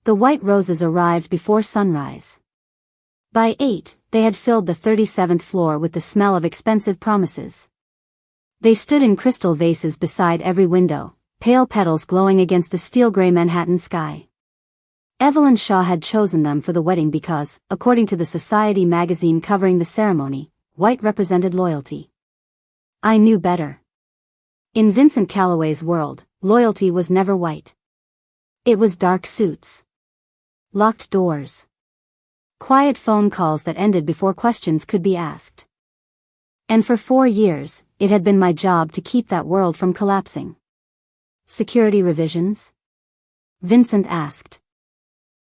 The white roses arrived before sunrise. By 8, they had filled the 37th floor with the smell of expensive promises. They stood in crystal vases beside every window, pale petals glowing against the steel-gray Manhattan sky. Evelyn Shaw had chosen them for the wedding because, according to the Society magazine covering the ceremony, white represented loyalty. I knew better. In Vincent Calloway's world, loyalty was never white. It was dark suits. Locked doors. Quiet phone calls that ended before questions could be asked. And for 4 years, it had been my job to keep that world from collapsing. Security revisions? Vincent asked.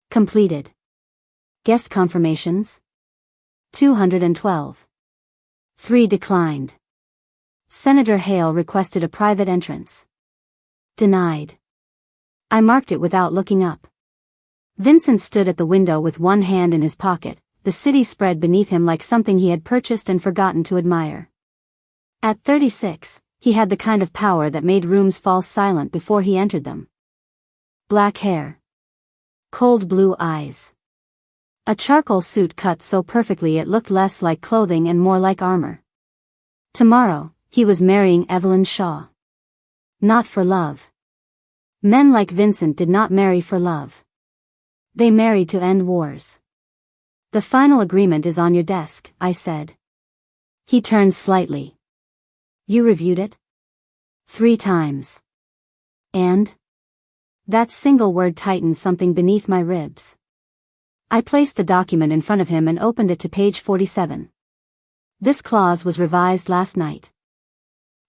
Completed. Guest confirmations? 212. 3 declined. Senator Hale requested a private entrance. Denied. I marked it without looking up. Vincent stood at the window with one hand in his pocket, the city spread beneath him like something he had purchased and forgotten to admire. At 36, he had the kind of power that made rooms fall silent before he entered them. Black hair. Cold blue eyes. A charcoal suit cut so perfectly it looked less like clothing and more like armor. Tomorrow, he was marrying Evelyn Shaw. Not for love. Men like Vincent did not marry for love. They married to end wars. The final agreement is on your desk, I said. He turned slightly. You reviewed it? 3 times. And? That single word tightened something beneath my ribs. I placed the document in front of him and opened it to page 47. This clause was revised last night.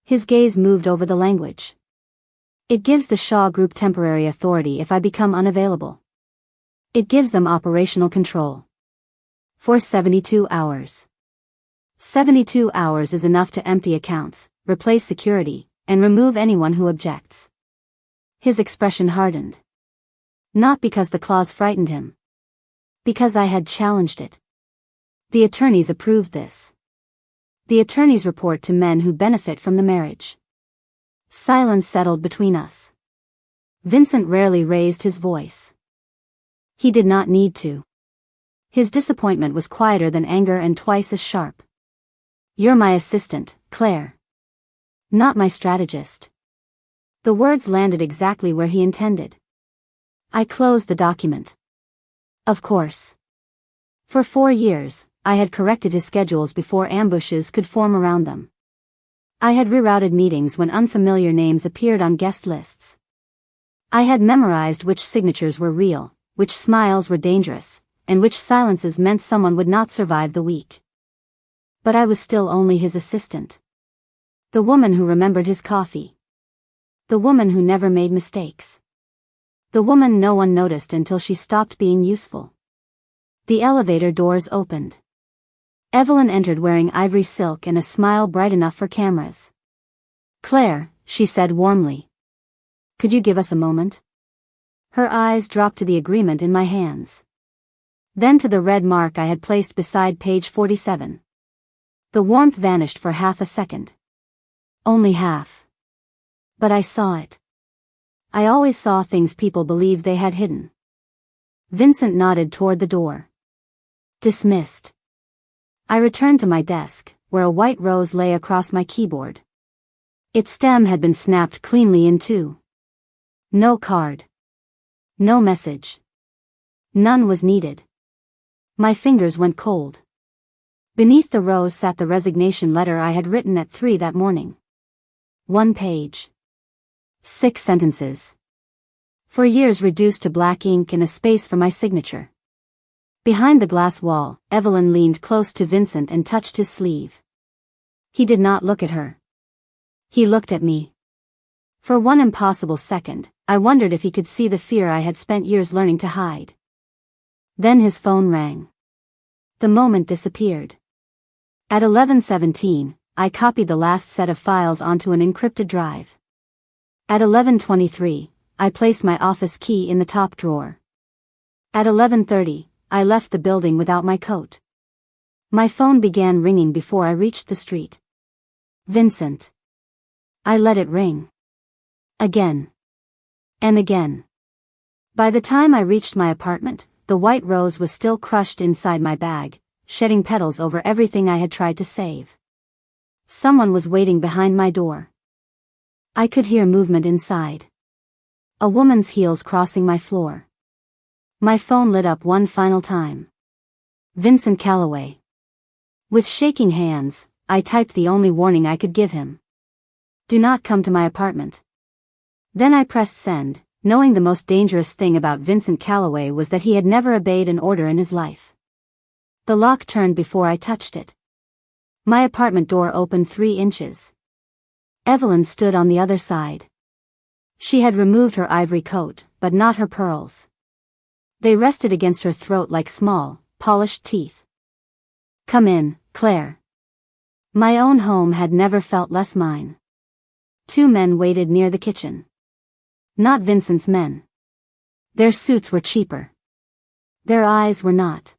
His gaze moved over the language. It gives the Shaw Group temporary authority if I become unavailable. It gives them operational control. For 72 hours. 72 hours is enough to empty accounts, replace security, and remove anyone who objects. His expression hardened. Not because the clause frightened him. Because I had challenged it. The attorneys approved this. The attorneys report to men who benefit from the marriage. Silence settled between us. Vincent rarely raised his voice. He did not need to. His disappointment was quieter than anger and twice as sharp. You're my assistant, Claire. Not my strategist. The words landed exactly where he intended. I closed the document. Of course. For 4 years, I had corrected his schedules before ambushes could form around them. I had rerouted meetings when unfamiliar names appeared on guest lists. I had memorized which signatures were real, which smiles were dangerous, and which silences meant someone would not survive the week. But I was still only his assistant. The woman who remembered his coffee. The woman who never made mistakes. The woman no one noticed until she stopped being useful. The elevator doors opened. Evelyn entered wearing ivory silk and a smile bright enough for cameras. Claire, she said warmly. Could you give us a moment? Her eyes dropped to the agreement in my hands. Then to the red mark I had placed beside page 47. The warmth vanished for half a second. Only half. But I saw it. I always saw things people believed they had hidden. Vincent nodded toward the door. Dismissed. I returned to my desk, where a white rose lay across my keyboard. Its stem had been snapped cleanly in two. No card. No message. None was needed. My fingers went cold. Beneath the rose sat the resignation letter I had written at 3 that morning. 1 page. 6 sentences. For years reduced to black ink and a space for my signature. Behind the glass wall, Evelyn leaned close to Vincent and touched his sleeve. He did not look at her. He looked at me. For one impossible second, I wondered if he could see the fear I had spent years learning to hide. Then his phone rang. The moment disappeared. At 11:17, I copied the last set of files onto an encrypted drive. At 11:23, I placed my office key in the top drawer. At 11:30, I left the building without my coat. My phone began ringing before I reached the street. Vincent. I let it ring. Again. And again. By the time I reached my apartment, the white rose was still crushed inside my bag, shedding petals over everything I had tried to save. Someone was waiting behind my door. I could hear movement inside. A woman's heels crossing my floor. My phone lit up one final time. Vincent Calloway. With shaking hands, I typed the only warning I could give him. Do not come to my apartment. Then I pressed send, knowing the most dangerous thing about Vincent Calloway was that he had never obeyed an order in his life. The lock turned before I touched it. My apartment door opened 3 inches. Evelyn stood on the other side. She had removed her ivory coat, but not her pearls. They rested against her throat like small, polished teeth. Come in, Claire. My own home had never felt less mine. 2 men waited near the kitchen. Not Vincent's men. Their suits were cheaper. Their eyes were not.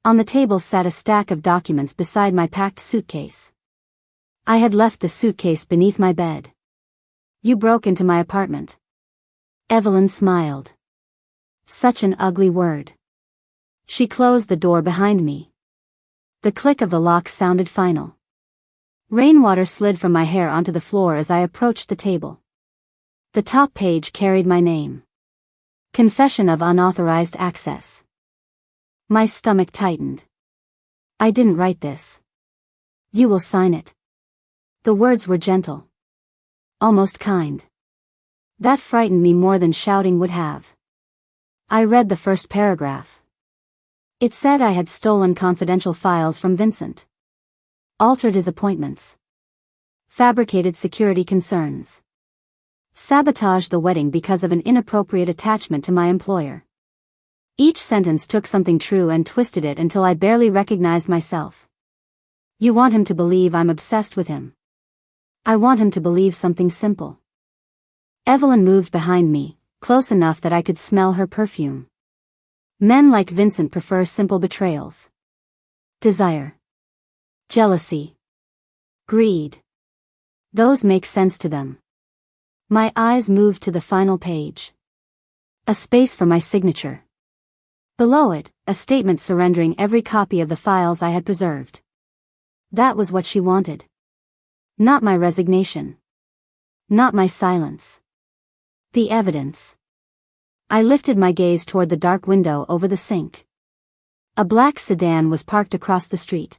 On the table sat a stack of documents beside my packed suitcase. I had left the suitcase beneath my bed. You broke into my apartment. Evelyn smiled. Such an ugly word. She closed the door behind me. The click of the lock sounded final. Rainwater slid from my hair onto the floor as I approached the table. The top page carried my name. Confession of unauthorized access. My stomach tightened. I didn't write this. You will sign it. The words were gentle. Almost kind. That frightened me more than shouting would have. I read the first paragraph. It said I had stolen confidential files from Vincent. Altered his appointments. Fabricated security concerns. Sabotaged the wedding because of an inappropriate attachment to my employer. Each sentence took something true and twisted it until I barely recognized myself. You want him to believe I'm obsessed with him. I want him to believe something simple. Evelyn moved behind me, close enough that I could smell her perfume. Men like Vincent prefer simple betrayals. Desire. Jealousy. Greed. Those make sense to them. My eyes moved to the final page. A space for my signature. Below it, a statement surrendering every copy of the files I had preserved. That was what she wanted. Not my resignation. Not my silence. The evidence. I lifted my gaze toward the dark window over the sink. A black sedan was parked across the street.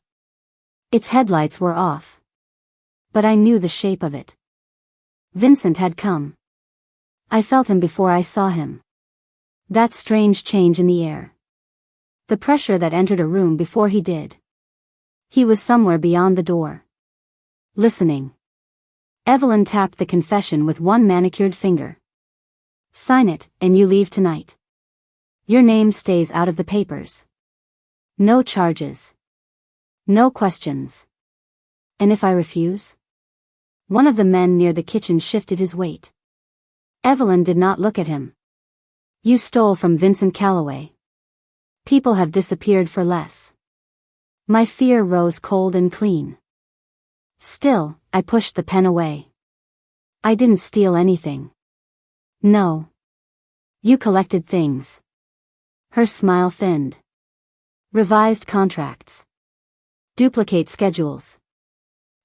Its headlights were off. But I knew the shape of it. Vincent had come. I felt him before I saw him. That strange change in the air. The pressure that entered a room before he did. He was somewhere beyond the door. Listening. Evelyn tapped the confession with one manicured finger. Sign it, and you leave tonight. Your name stays out of the papers. No charges. No questions. And if I refuse? One of the men near the kitchen shifted his weight. Evelyn did not look at him. You stole from Vincent Calloway. People have disappeared for less. My fear rose cold and clean. Still, I pushed the pen away. I didn't steal anything. No. You collected things. Her smile thinned. Revised contracts. Duplicate schedules.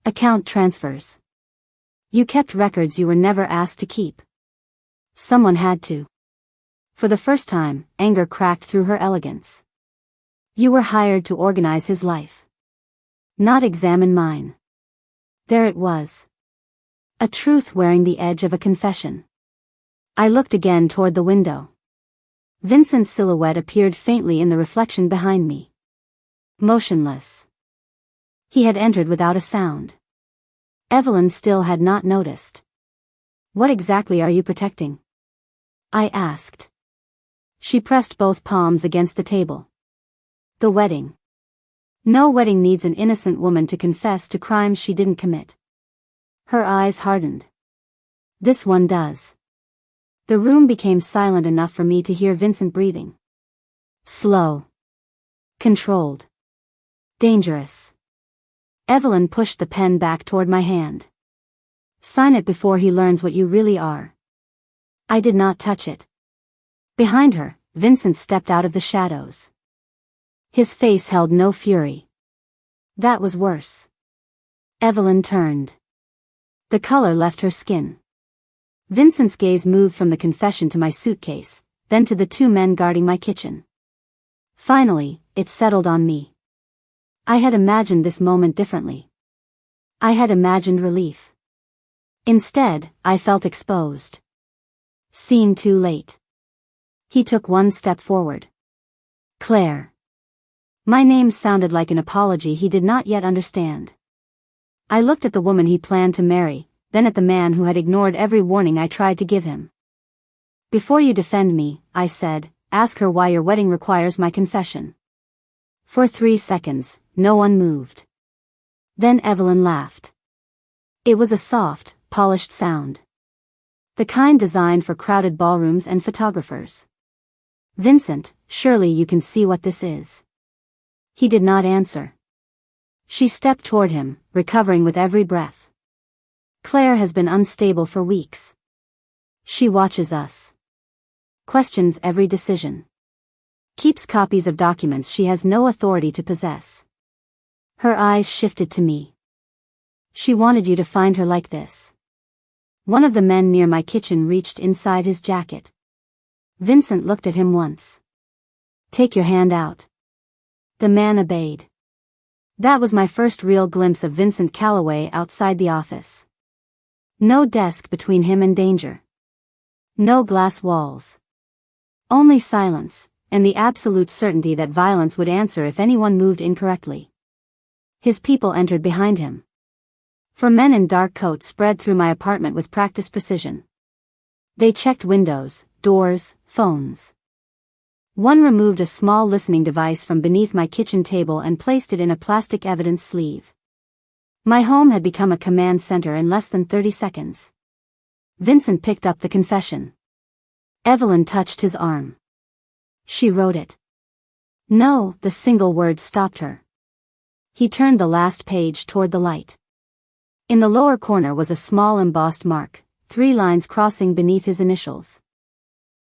Account transfers. You kept records you were never asked to keep. Someone had to. For the first time, anger cracked through her elegance. You were hired to organize his life. Not examine mine. There it was. A truth wearing the edge of a confession. I looked again toward the window. Vincent's silhouette appeared faintly in the reflection behind me. Motionless. He had entered without a sound. Evelyn still had not noticed. What exactly are you protecting? I asked. She pressed both palms against the table. The wedding. No wedding needs an innocent woman to confess to crimes she didn't commit. Her eyes hardened. This one does. The room became silent enough for me to hear Vincent breathing. Slow. Controlled. Dangerous. Evelyn pushed the pen back toward my hand. Sign it before he learns what you really are. I did not touch it. Behind her, Vincent stepped out of the shadows. His face held no fury. That was worse. Evelyn turned. The color left her skin. Vincent's gaze moved from the confession to my suitcase, then to the two men guarding my kitchen. Finally, it settled on me. I had imagined this moment differently. I had imagined relief. Instead, I felt exposed. Seen too late. He took one step forward. Claire. My name sounded like an apology he did not yet understand. I looked at the woman he planned to marry, then at the man who had ignored every warning I tried to give him. Before you defend me, I said, ask her why your wedding requires my confession. For 3 seconds, no one moved. Then Evelyn laughed. It was a soft, polished sound. The kind designed for crowded ballrooms and photographers. Vincent, surely you can see what this is. He did not answer. She stepped toward him, recovering with every breath. Claire has been unstable for weeks. She watches us. Questions every decision. Keeps copies of documents she has no authority to possess. Her eyes shifted to me. She wanted you to find her like this. One of the men near my kitchen reached inside his jacket. Vincent looked at him once. Take your hand out. The man obeyed. That was my first real glimpse of Vincent Calloway outside the office. No desk between him and danger. No glass walls. Only silence, and the absolute certainty that violence would answer if anyone moved incorrectly. His people entered behind him. 4 men in dark coats spread through my apartment with practiced precision. They checked windows, doors, phones. One removed a small listening device from beneath my kitchen table and placed it in a plastic evidence sleeve. My home had become a command center in less than 30 seconds. Vincent picked up the confession. Evelyn touched his arm. She wrote it. No, the single word stopped her. He turned the last page toward the light. In the lower corner was a small embossed mark, 3 lines crossing beneath his initials.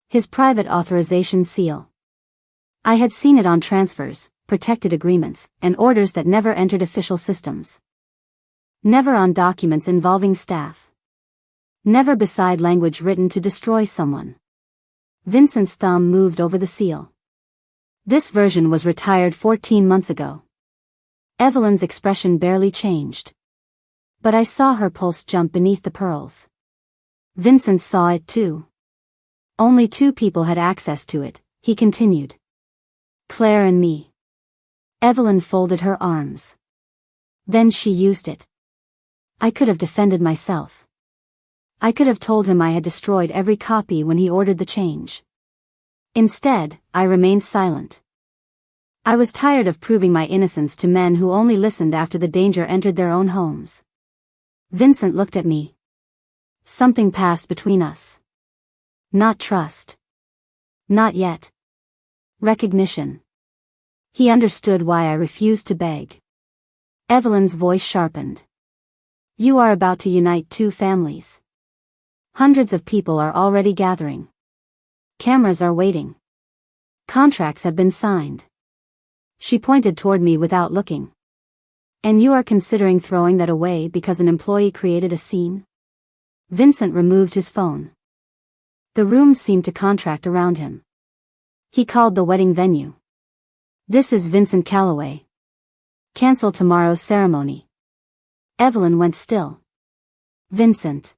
His private authorization seal. I had seen it on transfers, protected agreements, and orders that never entered official systems. Never on documents involving staff. Never beside language written to destroy someone. Vincent's thumb moved over the seal. This version was retired 14 months ago. Evelyn's expression barely changed. But I saw her pulse jump beneath the pearls. Vincent saw it too. Only 2 people had access to it, he continued. Claire and me. Evelyn folded her arms. Then she used it. I could have defended myself. I could have told him I had destroyed every copy when he ordered the change. Instead, I remained silent. I was tired of proving my innocence to men who only listened after the danger entered their own homes. Vincent looked at me. Something passed between us. Not trust. Not yet. Recognition. He understood why I refused to beg. Evelyn's voice sharpened. You are about to unite 2 families. Hundreds of people are already gathering. Cameras are waiting. Contracts have been signed. She pointed toward me without looking. And you are considering throwing that away because an employee created a scene? Vincent removed his phone. The room seemed to contract around him. He called the wedding venue. This is Vincent Calloway. Cancel tomorrow's ceremony. Evelyn went still. Vincent.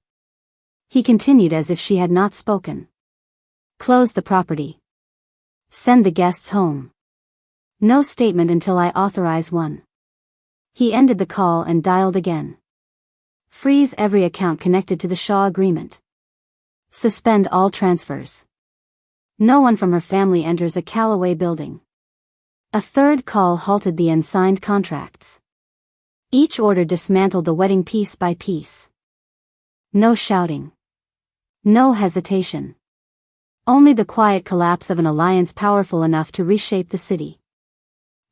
He continued as if she had not spoken. Close the property. Send the guests home. No statement until I authorize one. He ended the call and dialed again. Freeze every account connected to the Shaw agreement. Suspend all transfers. No one from her family enters a Calloway building. A third call halted the unsigned contracts. Each order dismantled the wedding piece by piece. No shouting. No hesitation. Only the quiet collapse of an alliance powerful enough to reshape the city.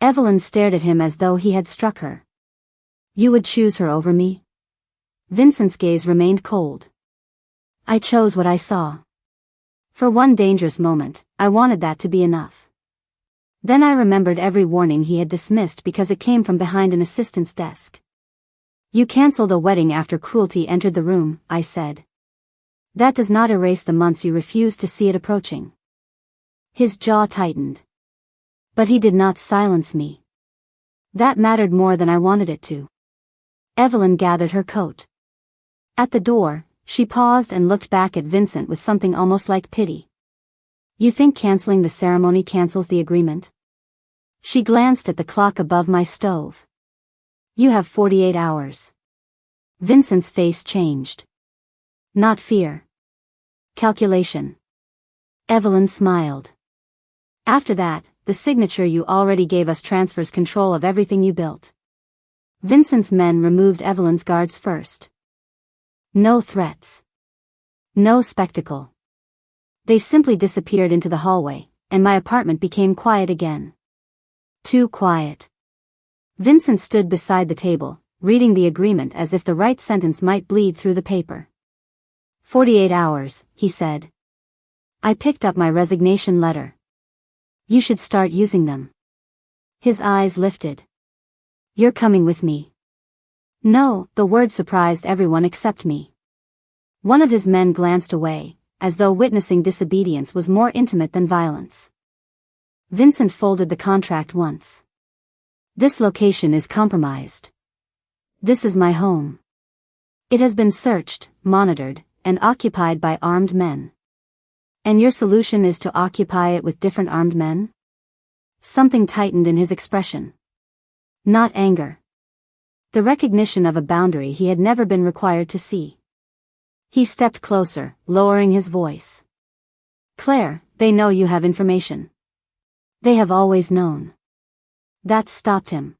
Evelyn stared at him as though he had struck her. You would choose her over me? Vincent's gaze remained cold. I chose what I saw. For one dangerous moment, I wanted that to be enough. Then I remembered every warning he had dismissed because it came from behind an assistant's desk. You canceled a wedding after cruelty entered the room, I said. That does not erase the months you refused to see it approaching. His jaw tightened. But he did not silence me. That mattered more than I wanted it to. Evelyn gathered her coat. At the door, she paused and looked back at Vincent with something almost like pity. You think canceling the ceremony cancels the agreement? She glanced at the clock above my stove. You have 48 hours. Vincent's face changed. Not fear. Calculation. Evelyn smiled. After that, the signature you already gave us transfers control of everything you built. Vincent's men removed Evelyn's guards first. No threats. No spectacle. They simply disappeared into the hallway, and my apartment became quiet again. Too quiet. Vincent stood beside the table, reading the agreement as if the right sentence might bleed through the paper. 48 hours, he said. I picked up my resignation letter. You should start using them. His eyes lifted. You're coming with me. No, the word surprised everyone except me. One of his men glanced away, as though witnessing disobedience was more intimate than violence. Vincent folded the contract once. This location is compromised. This is my home. It has been searched, monitored, and occupied by armed men. And your solution is to occupy it with different armed men? Something tightened in his expression. Not anger. The recognition of a boundary he had never been required to see. He stepped closer, lowering his voice. Claire, they know you have information. They have always known. That stopped him.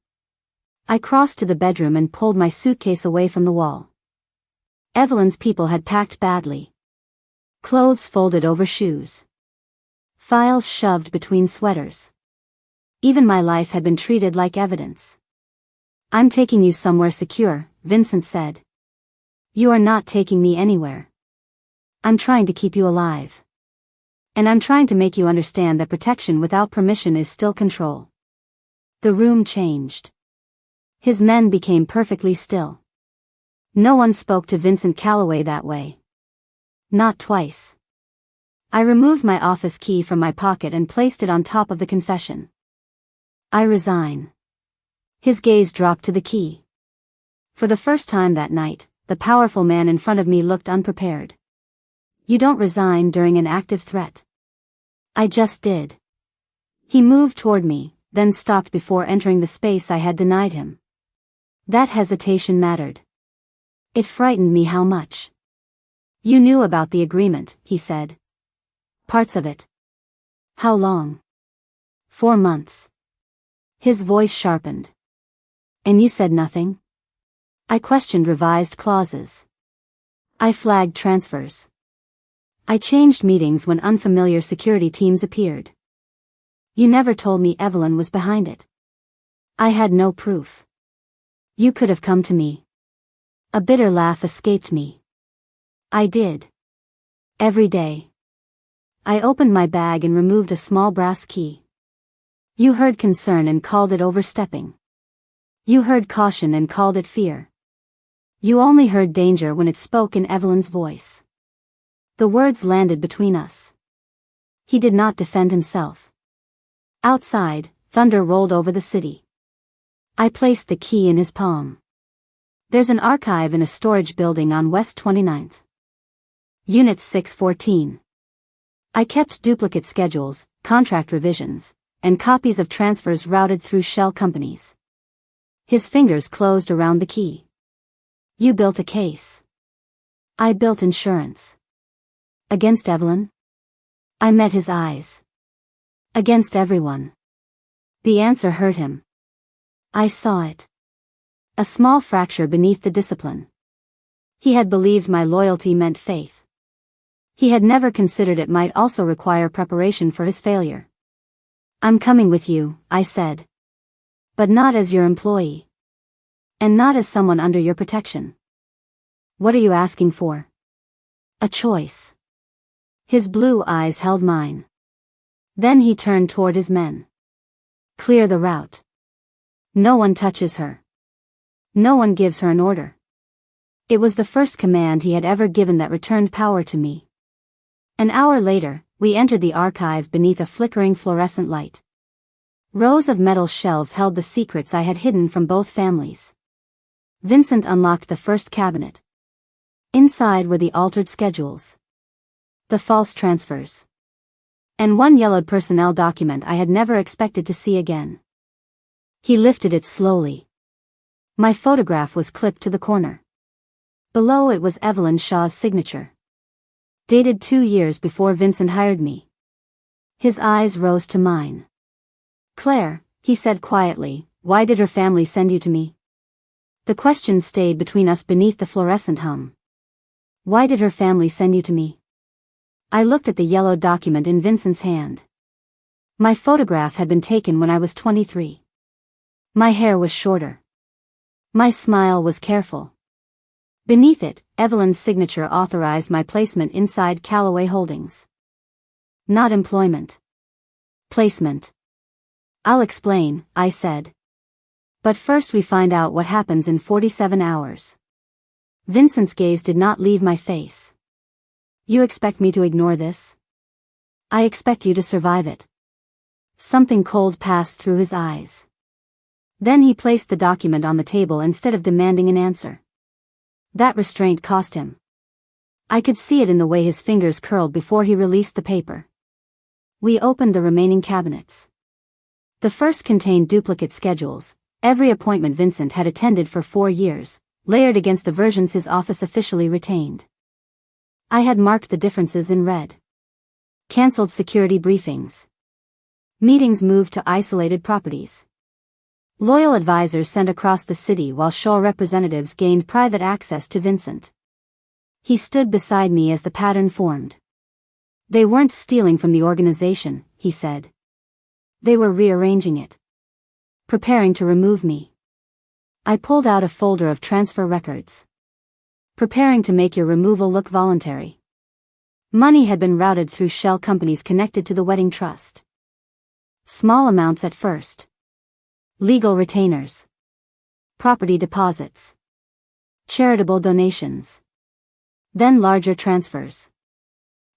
I crossed to the bedroom and pulled my suitcase away from the wall. Evelyn's people had packed badly. Clothes folded over shoes. Files shoved between sweaters. Even my life had been treated like evidence. I'm taking you somewhere secure, Vincent said. You are not taking me anywhere. I'm trying to keep you alive. And I'm trying to make you understand that protection without permission is still control. The room changed. His men became perfectly still. No one spoke to Vincent Calloway that way. Not twice. I removed my office key from my pocket and placed it on top of the confession. I resign. His gaze dropped to the key. For the first time that night, the powerful man in front of me looked unprepared. You don't resign during an active threat. I just did. He moved toward me, then stopped before entering the space I had denied him. That hesitation mattered. It frightened me how much. You knew about the agreement, he said. Parts of it. How long? 4 months. His voice sharpened. And you said nothing? I questioned revised clauses. I flagged transfers. I changed meetings when unfamiliar security teams appeared. You never told me Evelyn was behind it. I had no proof. You could have come to me. A bitter laugh escaped me. I did. Every day. I opened my bag and removed a small brass key. You heard concern and called it overstepping. You heard caution and called it fear. You only heard danger when it spoke in Evelyn's voice. The words landed between us. He did not defend himself. Outside, thunder rolled over the city. I placed the key in his palm. There's an archive in a storage building on West 29th. Unit 614. I kept duplicate schedules, contract revisions, and copies of transfers routed through shell companies. His fingers closed around the key. You built a case. I built insurance. Against Evelyn? I met his eyes. Against everyone. The answer hurt him. I saw it. A small fracture beneath the discipline. He had believed my loyalty meant faith. He had never considered it might also require preparation for his failure. I'm coming with you, I said. But not as your employee. And not as someone under your protection. What are you asking for? A choice. His blue eyes held mine. Then he turned toward his men. Clear the route. No one touches her. No one gives her an order. It was the first command he had ever given that returned power to me. An hour later, we entered the archive beneath a flickering fluorescent light. Rows of metal shelves held the secrets I had hidden from both families. Vincent unlocked the first cabinet. Inside were the altered schedules. The false transfers. And one yellowed personnel document I had never expected to see again. He lifted it slowly. My photograph was clipped to the corner. Below it was Evelyn Shaw's signature. Dated 2 years before Vincent hired me. His eyes rose to mine. Claire, he said quietly, why did her family send you to me? The question stayed between us beneath the fluorescent hum. Why did her family send you to me? I looked at the yellow document in Vincent's hand. My photograph had been taken when I was 23. My hair was shorter. My smile was careful. Beneath it, Evelyn's signature authorized my placement inside Callaway Holdings. Not employment. Placement. I'll explain, I said. But first we find out what happens in 47 hours. Vincent's gaze did not leave my face. You expect me to ignore this? I expect you to survive it. Something cold passed through his eyes. Then he placed the document on the table instead of demanding an answer. That restraint cost him. I could see it in the way his fingers curled before he released the paper. We opened the remaining cabinets. The first contained duplicate schedules, every appointment Vincent had attended for 4 years, layered against the versions his office officially retained. I had marked the differences in red. Cancelled security briefings. Meetings moved to isolated properties. Loyal advisors sent across the city while Shaw representatives gained private access to Vincent. He stood beside me as the pattern formed. They weren't stealing from the organization, he said. They were rearranging it. Preparing to remove me. I pulled out a folder of transfer records. Preparing to make your removal look voluntary. Money had been routed through shell companies connected to the wedding trust. Small amounts at first. Legal retainers. Property deposits. Charitable donations. Then larger transfers.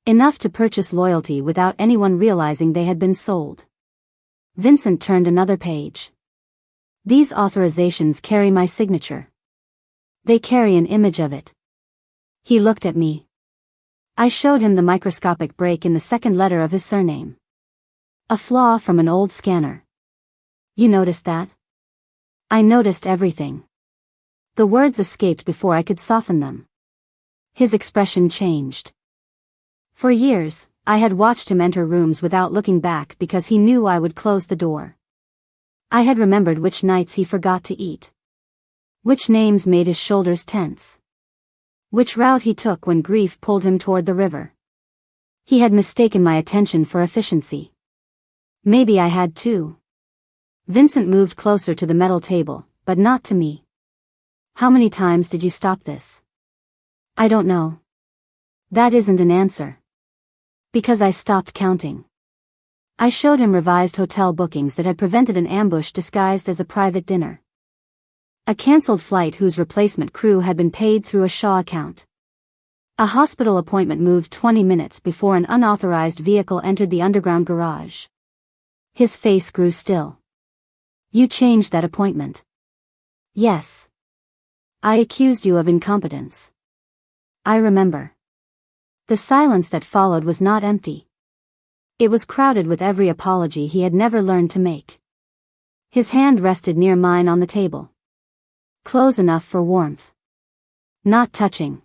Enough to purchase loyalty without anyone realizing they had been sold. Vincent turned another page. These authorizations carry my signature. They carry an image of it. He looked at me. I showed him the microscopic break in the second letter of his surname. A flaw from an old scanner. You noticed that? I noticed everything. The words escaped before I could soften them. His expression changed. For years, I had watched him enter rooms without looking back because he knew I would close the door. I had remembered which nights he forgot to eat. Which names made his shoulders tense. Which route he took when grief pulled him toward the river. He had mistaken my attention for efficiency. Maybe I had too. Vincent moved closer to the metal table, but not to me. How many times did you stop this? I don't know. That isn't an answer. Because I stopped counting. I showed him revised hotel bookings that had prevented an ambush disguised as a private dinner. A cancelled flight whose replacement crew had been paid through a Shaw account. A hospital appointment moved 20 minutes before an unauthorized vehicle entered the underground garage. His face grew still. You changed that appointment. Yes. I accused you of incompetence. I remember. The silence that followed was not empty. It was crowded with every apology he had never learned to make. His hand rested near mine on the table. Close enough for warmth. Not touching.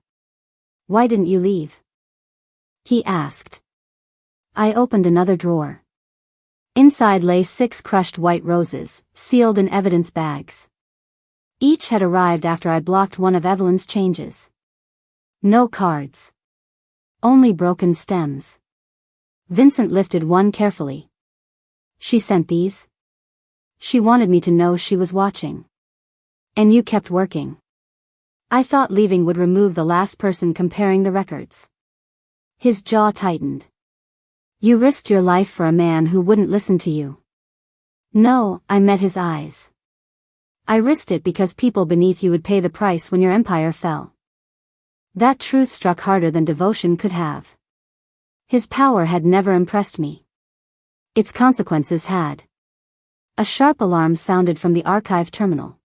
Why didn't you leave? He asked. I opened another drawer. Inside lay 6 crushed white roses, sealed in evidence bags. Each had arrived after I blocked one of Evelyn's changes. No cards. Only broken stems. Vincent lifted one carefully. She sent these? She wanted me to know she was watching. And you kept working. I thought leaving would remove the last person comparing the records. His jaw tightened. You risked your life for a man who wouldn't listen to you. No, I met his eyes. I risked it because people beneath you would pay the price when your empire fell. That truth struck harder than devotion could have. His power had never impressed me. Its consequences had. A sharp alarm sounded from the archive terminal.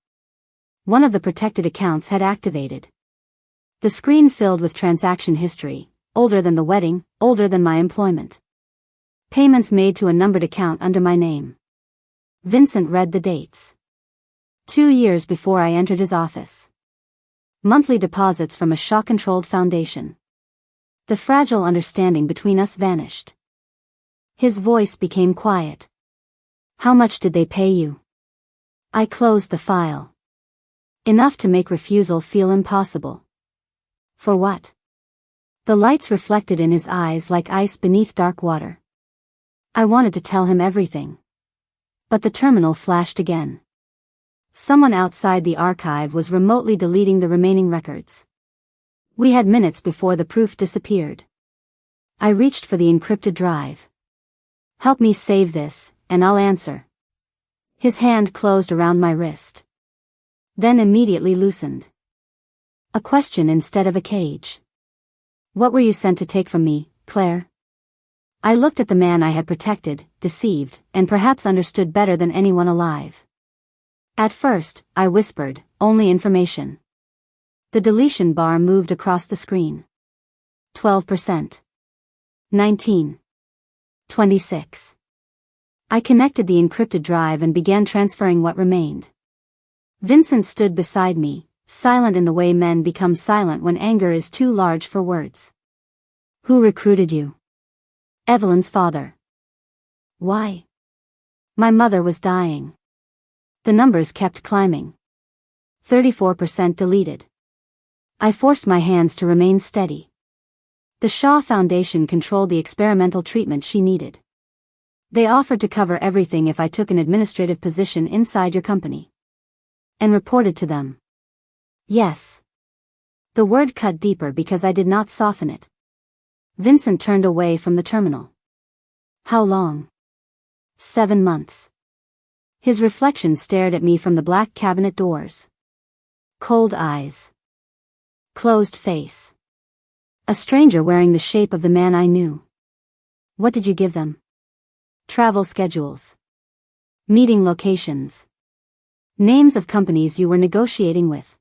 One of the protected accounts had activated. The screen filled with transaction history, older than the wedding, older than my employment. Payments made to a numbered account under my name. Vincent read the dates. 2 years before I entered his office. Monthly deposits from a Shaw-controlled foundation. The fragile understanding between us vanished. His voice became quiet. How much did they pay you? I closed the file. Enough to make refusal feel impossible. For what? The lights reflected in his eyes like ice beneath dark water. I wanted to tell him everything. But the terminal flashed again. Someone outside the archive was remotely deleting the remaining records. We had minutes before the proof disappeared. I reached for the encrypted drive. Help me save this, and I'll answer. His hand closed around my wrist. Then immediately loosened. A question instead of a cage. What were you sent to take from me, Claire? I looked at the man I had protected, deceived, and perhaps understood better than anyone alive. At first, I whispered, only information. The deletion bar moved across the screen. 12%. 19. 26. I connected the encrypted drive and began transferring what remained. Vincent stood beside me, silent in the way men become silent when anger is too large for words. Who recruited you? Evelyn's father. Why? My mother was dying. The numbers kept climbing. 34% deleted. I forced my hands to remain steady. The Shaw Foundation controlled the experimental treatment she needed. They offered to cover everything if I took an administrative position inside your company. And reported to them. Yes. The word cut deeper because I did not soften it. Vincent turned away from the terminal. How long? 7 months. His reflection stared at me from the black cabinet doors. Cold eyes. Closed face. A stranger wearing the shape of the man I knew. What did you give them? Travel schedules. Meeting locations. Names of companies you were negotiating with.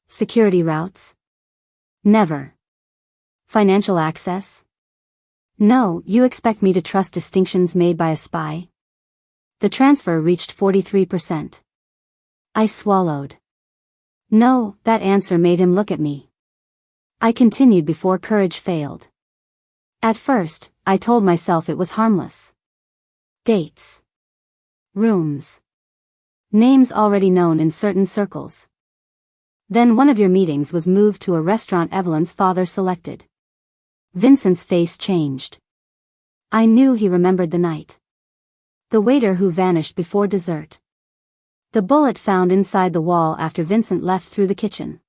Security routes? Never. Financial access? No, you expect me to trust distinctions made by a spy? The transfer reached 43%. I swallowed. No, that answer made him look at me. I continued before courage failed. At first, I told myself it was harmless. Dates. Rooms. Names already known in certain circles. Then one of your meetings was moved to a restaurant Evelyn's father selected. Vincent's face changed. I knew he remembered the night. The waiter who vanished before dessert. The bullet found inside the wall after Vincent left through the kitchen.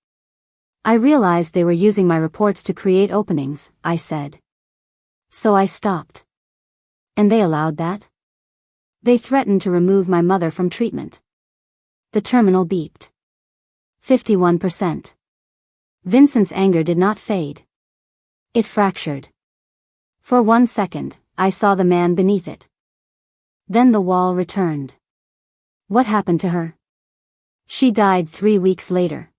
I realized they were using my reports to create openings, I said. So I stopped. And they allowed that? They threatened to remove my mother from treatment. The terminal beeped. 51%. Vincent's anger did not fade. It fractured. For 1 second, I saw the man beneath it. Then the wall returned. What happened to her? She died 3 weeks later.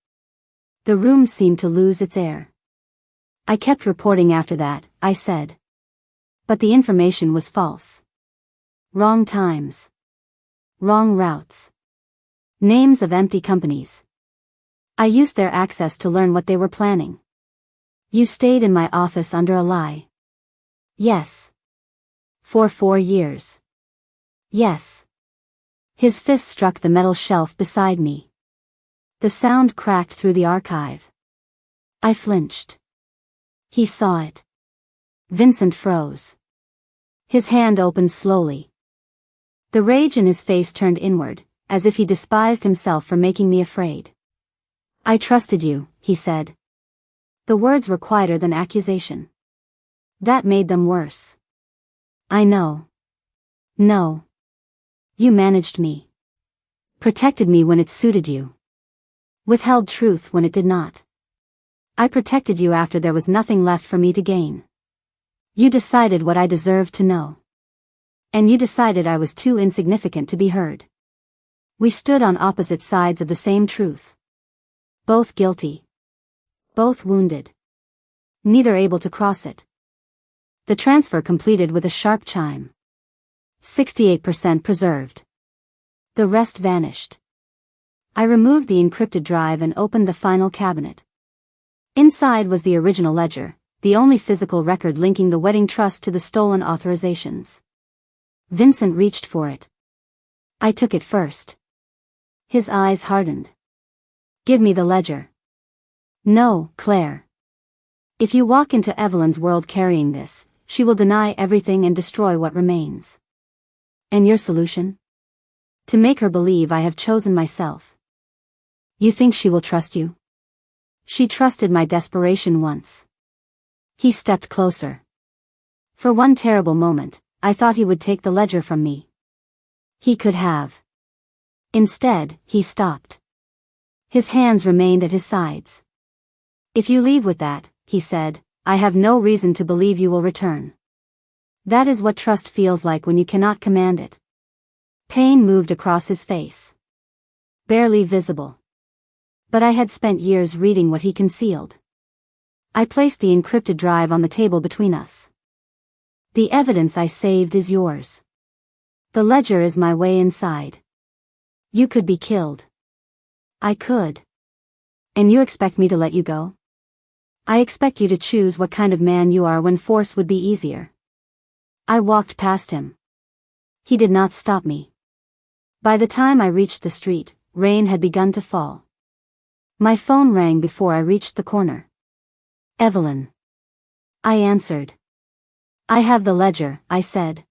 The room seemed to lose its air. I kept reporting after that, I said. But the information was false. Wrong times. Wrong routes. Names of empty companies. I used their access to learn what they were planning. You stayed in my office under a lie. Yes. For 4 years. Yes. His fist struck the metal shelf beside me. The sound cracked through the archive. I flinched. He saw it. Vincent froze. His hand opened slowly. The rage in his face turned inward, as if he despised himself for making me afraid. I trusted you, he said. The words were quieter than accusation. That made them worse. I know. No. You managed me. Protected me when it suited you. Withheld truth when it did not. I protected you after there was nothing left for me to gain. You decided what I deserved to know. And you decided I was too insignificant to be heard. We stood on opposite sides of the same truth. Both guilty. Both wounded. Neither able to cross it. The transfer completed with a sharp chime. 68% preserved. The rest vanished. I removed the encrypted drive and opened the final cabinet. Inside was the original ledger, the only physical record linking the wedding trust to the stolen authorizations. Vincent reached for it. I took it first. His eyes hardened. Give me the ledger. No, Claire. If you walk into Evelyn's world carrying this, she will deny everything and destroy what remains. And your solution? To make her believe I have chosen myself. You think she will trust you? She trusted my desperation once. He stepped closer. For one terrible moment, I thought he would take the ledger from me. He could have. Instead, he stopped. His hands remained at his sides. If you leave with that, he said, I have no reason to believe you will return. That is what trust feels like when you cannot command it. Pain moved across his face. Barely visible. But I had spent years reading what he concealed. I placed the encrypted drive on the table between us. The evidence I saved is yours. The ledger is my way inside. You could be killed. I could. And you expect me to let you go? I expect you to choose what kind of man you are when force would be easier. I walked past him. He did not stop me. By the time I reached the street, rain had begun to fall. My phone rang before I reached the corner. Evelyn. I answered. I have the ledger, I said.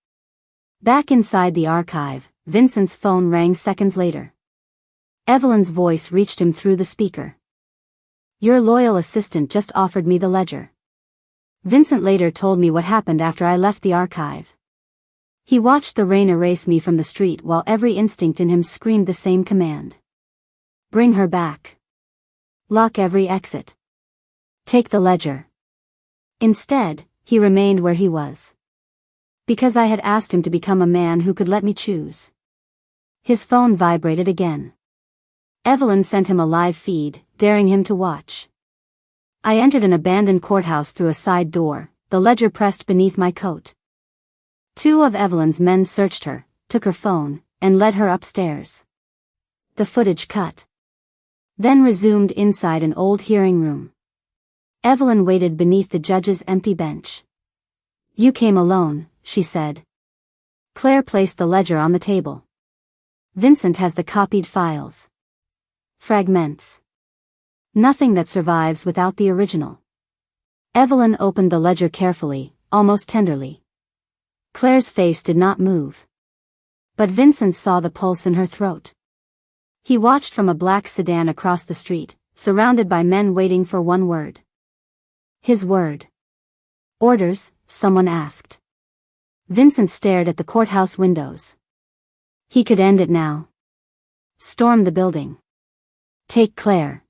Back inside the archive, Vincent's phone rang seconds later. Evelyn's voice reached him through the speaker. Your loyal assistant just offered me the ledger. Vincent later told me what happened after I left the archive. He watched the rain erase me from the street while every instinct in him screamed the same command. Bring her back. Lock every exit. Take the ledger. Instead, he remained where he was. Because I had asked him to become a man who could let me choose. His phone vibrated again. Evelyn sent him a live feed, daring him to watch. I entered an abandoned courthouse through a side door, the ledger pressed beneath my coat. Two of Evelyn's men searched her, took her phone, and led her upstairs. The footage cut. Then resumed inside an old hearing room. Evelyn waited beneath the judge's empty bench. You came alone, she said. Claire placed the ledger on the table. Vincent has the copied files. Fragments. Nothing that survives without the original. Evelyn opened the ledger carefully, almost tenderly. Claire's face did not move. But Vincent saw the pulse in her throat. He watched from a black sedan across the street, surrounded by men waiting for one word. His word. Orders, someone asked. Vincent stared at the courthouse windows. He could end it now. Storm the building. Take Claire.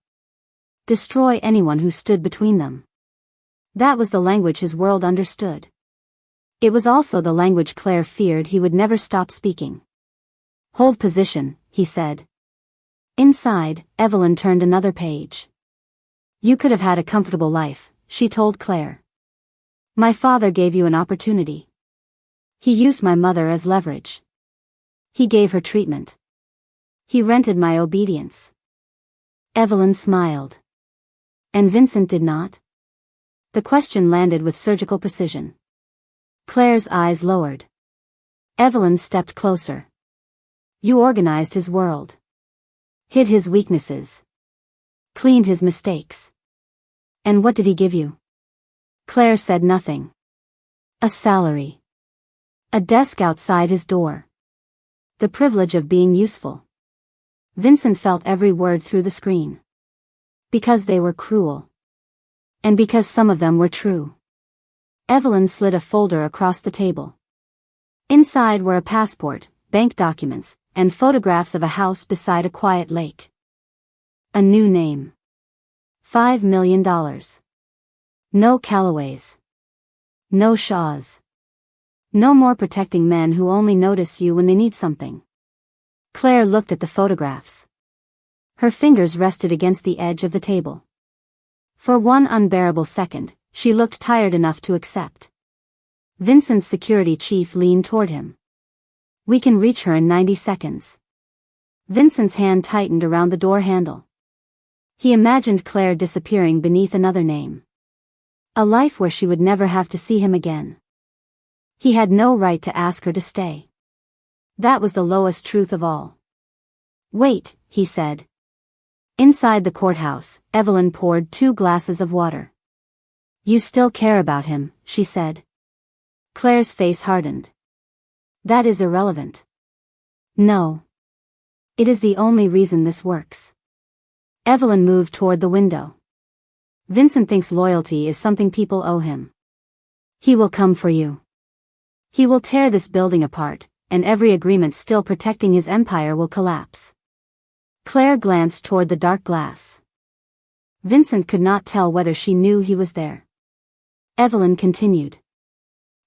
Destroy anyone who stood between them. That was the language his world understood. It was also the language Claire feared he would never stop speaking. Hold position, he said. Inside, Evelyn turned another page. You could have had a comfortable life, she told Claire. My father gave you an opportunity. He used my mother as leverage. He gave her treatment. He rented my obedience. Evelyn smiled. And Vincent did not? The question landed with surgical precision. Claire's eyes lowered. Evelyn stepped closer. You organized his world. Hid his weaknesses. Cleaned his mistakes. And what did he give you? Claire said nothing. A salary. A desk outside his door. The privilege of being useful. Vincent felt every word through the screen. Because they were cruel. And because some of them were true. Evelyn slid a folder across the table. Inside were a passport, bank documents, and photographs of a house beside a quiet lake. A new name. $5 million. No Callaways. No Shaws. No more protecting men who only notice you when they need something. Claire looked at the photographs. Her fingers rested against the edge of the table. For one unbearable second, she looked tired enough to accept. Vincent's security chief leaned toward him. "We can reach her in 90 seconds. Vincent's hand tightened around the door handle. He imagined Claire disappearing beneath another name. A life where she would never have to see him again. He had no right to ask her to stay. That was the lowest truth of all. "Wait," he said. Inside the courthouse, Evelyn poured 2 glasses of water. "You still care about him," she said. Claire's face hardened. "That is irrelevant." "No. It is the only reason this works." Evelyn moved toward the window. "Vincent thinks loyalty is something people owe him. He will come for you. He will tear this building apart, and every agreement still protecting his empire will collapse." Claire glanced toward the dark glass. Vincent could not tell whether she knew he was there. Evelyn continued.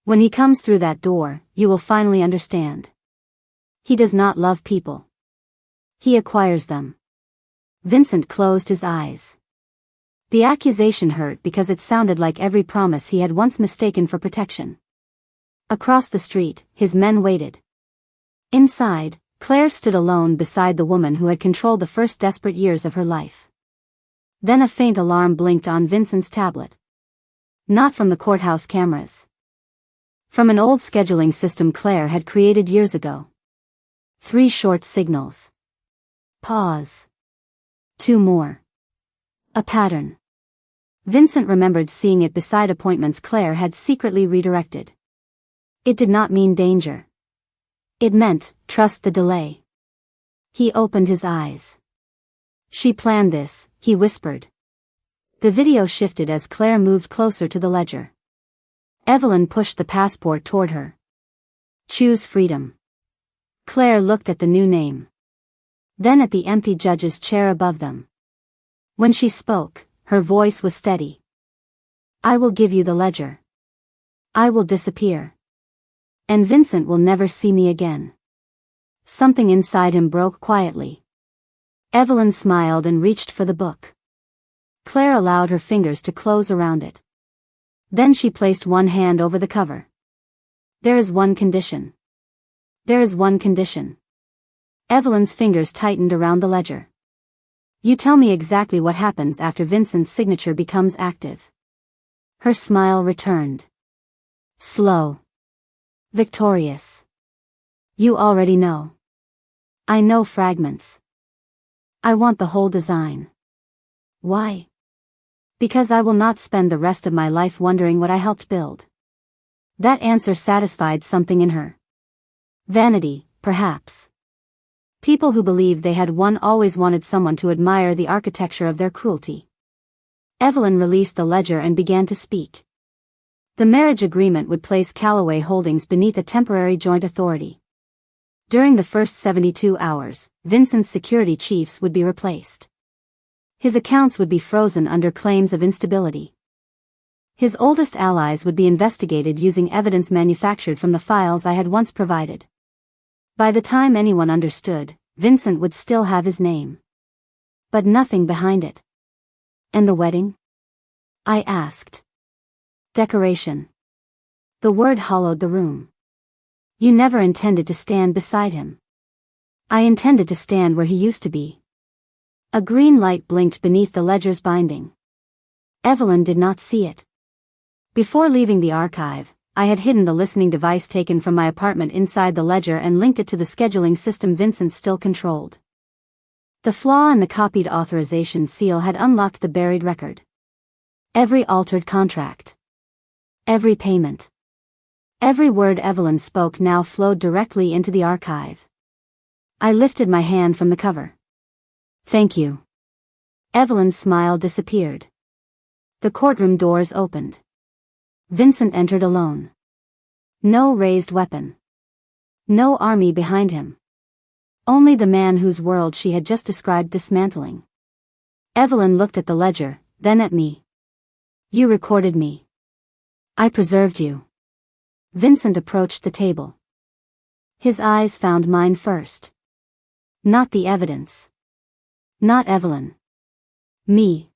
"When he comes through that door, you will finally understand. He does not love people. He acquires them." Vincent closed his eyes. The accusation hurt because it sounded like every promise he had once mistaken for protection. Across the street, his men waited. Inside, Claire stood alone beside the woman who had controlled the first desperate years of her life. Then a faint alarm blinked on Vincent's tablet. Not from the courthouse cameras. From an old scheduling system Claire had created years ago. 3 short signals. Pause. 2 more. A pattern. Vincent remembered seeing it beside appointments Claire had secretly redirected. It did not mean danger. It meant, trust the delay. He opened his eyes. "She planned this," he whispered. The video shifted as Claire moved closer to the ledger. Evelyn pushed the passport toward her. "Choose freedom." Claire looked at the new name. Then at the empty judge's chair above them. When she spoke, her voice was steady. "I will give you the ledger. I will disappear. And Vincent will never see me again." Something inside him broke quietly. Evelyn smiled and reached for the book. Claire allowed her fingers to close around it. Then she placed one hand over the cover. "There is one condition. There is one condition." Evelyn's fingers tightened around the ledger. "You tell me exactly what happens after Vincent's signature becomes active." Her smile returned. Slow. Victorious. "You already know." "I know fragments. I want the whole design." "Why?" "Because I will not spend the rest of my life wondering what I helped build." That answer satisfied something in her. Vanity, perhaps. People who believed they had won always wanted someone to admire the architecture of their cruelty. Evelyn released the ledger and began to speak. The marriage agreement would place Callaway Holdings beneath a temporary joint authority. During the first 72 hours, Vincent's security chiefs would be replaced. His accounts would be frozen under claims of instability. His oldest allies would be investigated using evidence manufactured from the files I had once provided. By the time anyone understood, Vincent would still have his name. But nothing behind it. "And the wedding?" I asked. "Decoration." The word hollowed the room. "You never intended to stand beside him." "I intended to stand where he used to be." A green light blinked beneath the ledger's binding. Evelyn did not see it. Before leaving the archive, I had hidden the listening device taken from my apartment inside the ledger and linked it to the scheduling system Vincent still controlled. The flaw in the copied authorization seal had unlocked the buried record. Every altered contract. Every payment. Every word Evelyn spoke now flowed directly into the archive. I lifted my hand from the cover. "Thank you." Evelyn's smile disappeared. The courtroom doors opened. Vincent entered alone. No raised weapon. No army behind him. Only the man whose world she had just described dismantling. Evelyn looked at the ledger, then at me. You recorded me. I preserved you. Vincent approached the table. His eyes found mine first. Not the evidence. Not Evelyn. Me.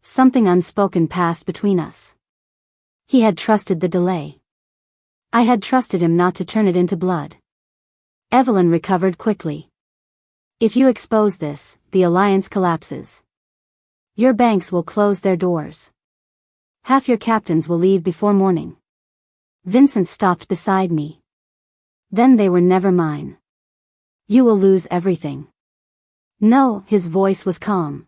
Something unspoken passed between us. He had trusted the delay. I had trusted him not to turn it into blood. Evelyn recovered quickly. If you expose this, the alliance collapses. Your banks will close their doors. Half your captains will leave before morning. Vincent stopped beside me. Then they were never mine. You will lose everything. No, his voice was calm.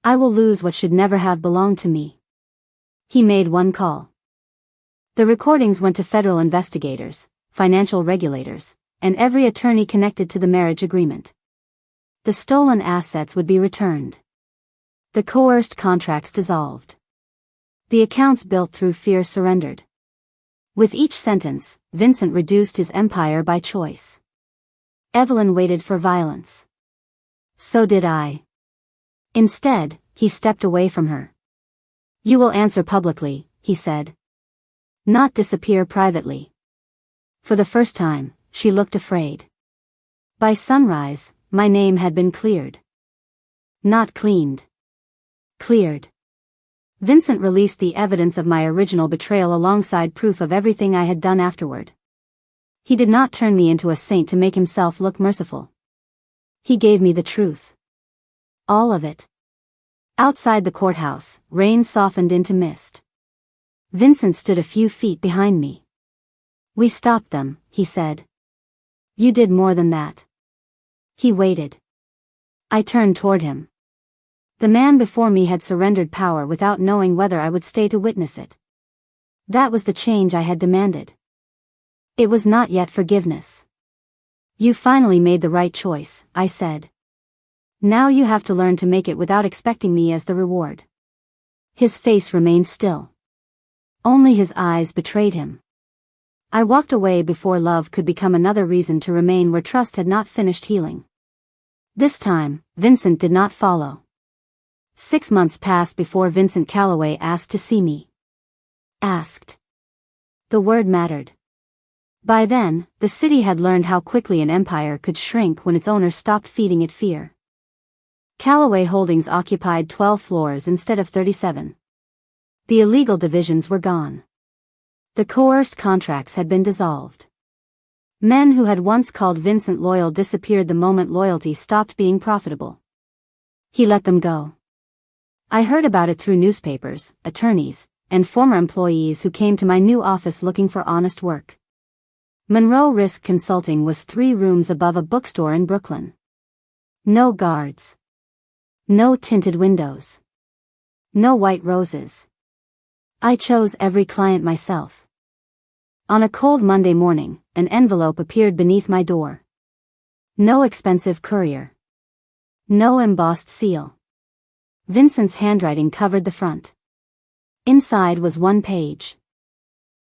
I will lose what should never have belonged to me. He made one call. The recordings went to federal investigators, financial regulators, and every attorney connected to the marriage agreement. The stolen assets would be returned. The coerced contracts dissolved. The accounts built through fear surrendered. With each sentence, Vincent reduced his empire by choice. Evelyn waited for violence. So did I. Instead, he stepped away from her. You will answer publicly, he said. Not disappear privately. For the first time, she looked afraid. By sunrise, my name had been cleared. Not cleaned. Cleared. Vincent released the evidence of my original betrayal alongside proof of everything I had done afterward. He did not turn me into a saint to make himself look merciful. He gave me the truth. All of it. Outside the courthouse, rain softened into mist. Vincent stood a few feet behind me. We stopped them, he said. You did more than that. He waited. I turned toward him. The man before me had surrendered power without knowing whether I would stay to witness it. That was the change I had demanded. It was not yet forgiveness. You finally made the right choice, I said. Now you have to learn to make it without expecting me as the reward. His face remained still. Only his eyes betrayed him. I walked away before love could become another reason to remain where trust had not finished healing. This time, Vincent did not follow. 6 months passed before Vincent Calloway asked to see me. Asked. The word mattered. By then, the city had learned how quickly an empire could shrink when its owner stopped feeding it fear. Calloway Holdings occupied 12 floors instead of 37. The illegal divisions were gone. The coerced contracts had been dissolved. Men who had once called Vincent loyal disappeared the moment loyalty stopped being profitable. He let them go. I heard about it through newspapers, attorneys, and former employees who came to my new office looking for honest work. Monroe Risk Consulting was 3 rooms above a bookstore in Brooklyn. No guards. No tinted windows. No white roses. I chose every client myself. On a cold Monday morning, an envelope appeared beneath my door. No expensive courier. No embossed seal. Vincent's handwriting covered the front. Inside was 1 page.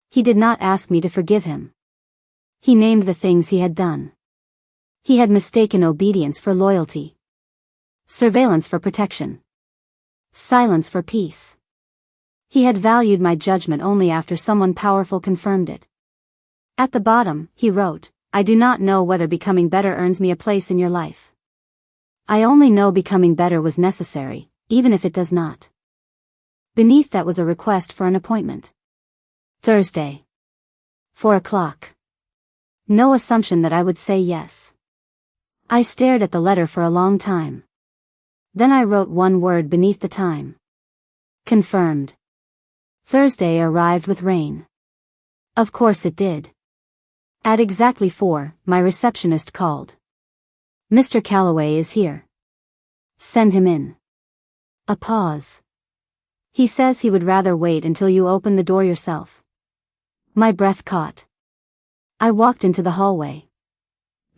He did not ask me to forgive him. He named the things he had done. He had mistaken obedience for loyalty. Surveillance for protection. Silence for peace. He had valued my judgment only after someone powerful confirmed it. At the bottom, he wrote, I do not know whether becoming better earns me a place in your life. I only know becoming better was necessary, even if it does not. Beneath that was a request for an appointment. Thursday. 4 o'clock. No assumption that I would say yes. I stared at the letter for a long time. Then I wrote 1 word beneath the time. Confirmed. Thursday arrived with rain. Of course it did. At exactly 4, my receptionist called. Mr. Calloway is here. Send him in. A pause. He says he would rather wait until you open the door yourself. My breath caught. I walked into the hallway.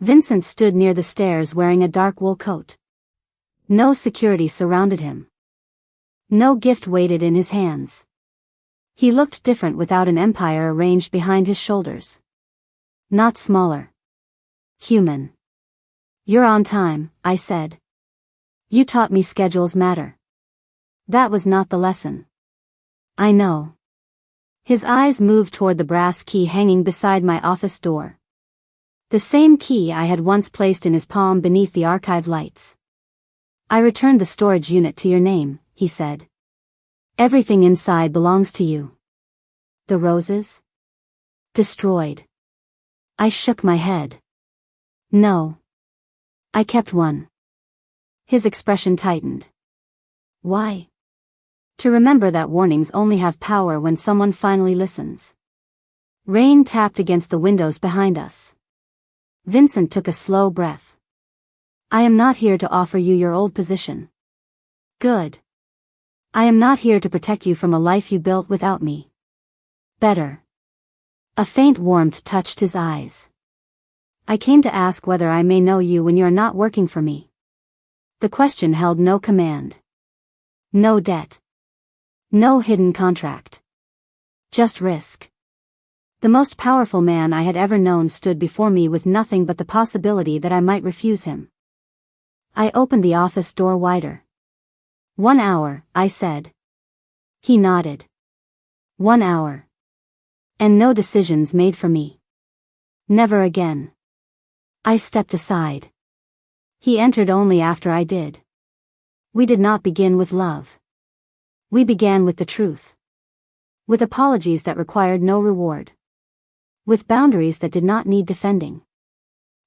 Vincent stood near the stairs wearing a dark wool coat. No security surrounded him. No gift waited in his hands. He looked different without an empire arranged behind his shoulders. Not smaller. Human. You're on time, I said. You taught me schedules matter. That was not the lesson. I know. His eyes moved toward the brass key hanging beside my office door. The same key I had once placed in his palm beneath the archive lights. I returned the storage unit to your name, he said. Everything inside belongs to you. The roses? Destroyed. I shook my head. No. I kept one. His expression tightened. Why? To remember that warnings only have power when someone finally listens. Rain tapped against the windows behind us. Vincent took a slow breath. I am not here to offer you your old position. Good. I am not here to protect you from a life you built without me. Better. A faint warmth touched his eyes. I came to ask whether I may know you when you are not working for me. The question held no command. No debt. No hidden contract. Just risk. The most powerful man I had ever known stood before me with nothing but the possibility that I might refuse him. I opened the office door wider. 1 hour, I said. He nodded. 1 hour. And no decisions made for me. Never again. I stepped aside. He entered only after I did. We did not begin with love. We began with the truth. With apologies that required no reward. With boundaries that did not need defending.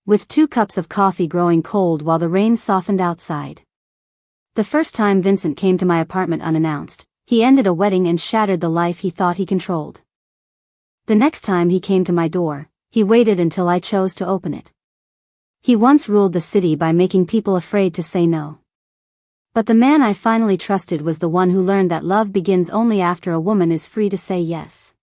With 2 cups of coffee growing cold while the rain softened outside. The first time Vincent came to my apartment unannounced, he ended a wedding and shattered the life he thought he controlled. The next time he came to my door, he waited until I chose to open it. He once ruled the city by making people afraid to say no. But the man I finally trusted was the one who learned that love begins only after a woman is free to say yes.